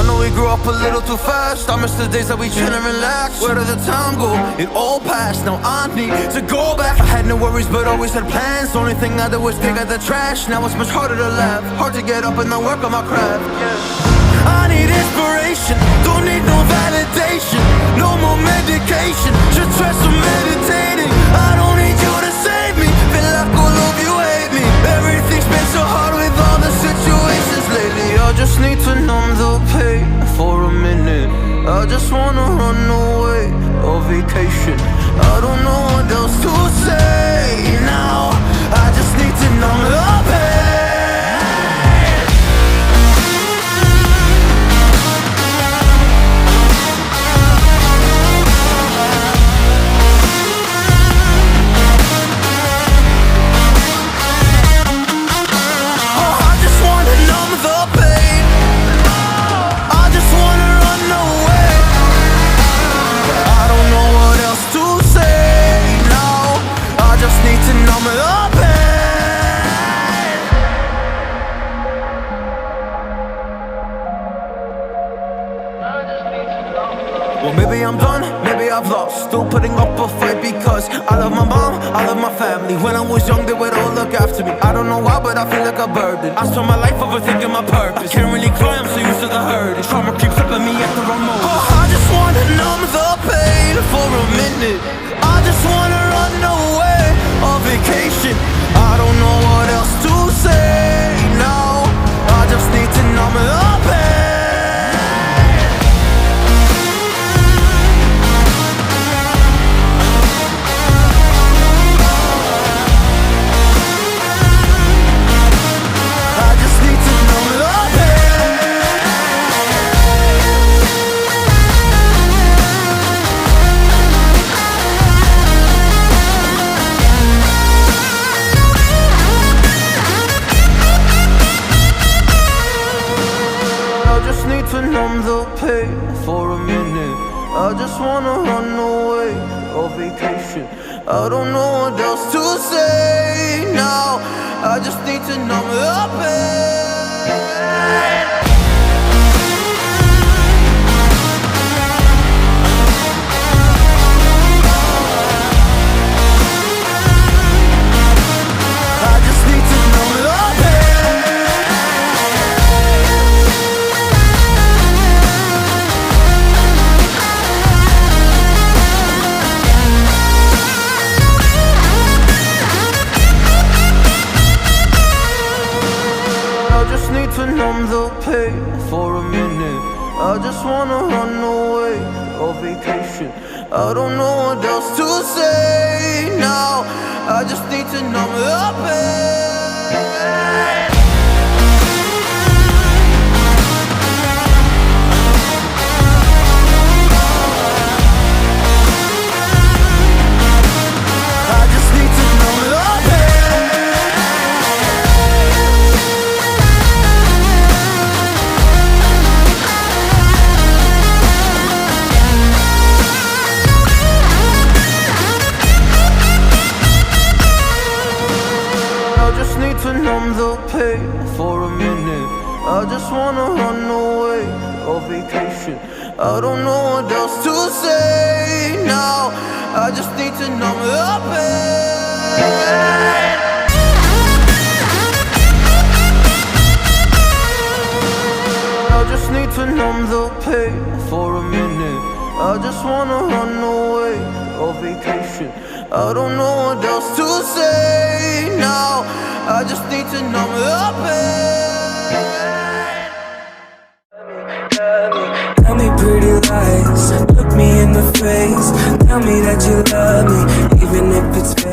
I know we grew up a little too fast. I miss the days that we chill and relax. Where did the time go? It all passed, now I need to go back. I had no worries but always had plans. The only thing I did was pick out the trash. Now it's much harder to laugh, hard to get up and then work on my craft. I need inspiration, don't need no validation. No more medication, just try some meditating. I don't need you to save me, feel like all of you hate me. Everything's been so hard with all the situations lately. I just need to numb the pain for a minute. I just wanna run away on vacation. I don't know what else to say now. I just need to numb the pain. Well, maybe I'm done, maybe I've lost. Still putting up a fight because I love my mom, I love my family. When I was young, they would all look after me. I don't know why, but I feel like a burden. I spend my life overthinking my purpose. I can't really cry, I'm so used to the hurt. Trauma keeps up at me at the wrong moment. Oh, I just wanna numb the pain for a minute. I just wanna run away on vacation. I don't know what else to say now. I just need to numb the pain. To numb the pain for a minute. I just wanna run away on vacation. I don't know what else to say now. I just need to numb the pain. To numb the pain for a minute. I just wanna run away on vacation. I don't know what else to say now. I just need to numb the pain. To numb the pain for a minute. I just wanna run away on vacation. I don't know what else to say now. I just need to numb the pain. I just need to numb the pain for a minute. I just wanna run away on vacation. I don't know what else to say now. I just need to numb the pain. Tell me pretty lies, look me in the face. Tell me that you love me, even if it's fake.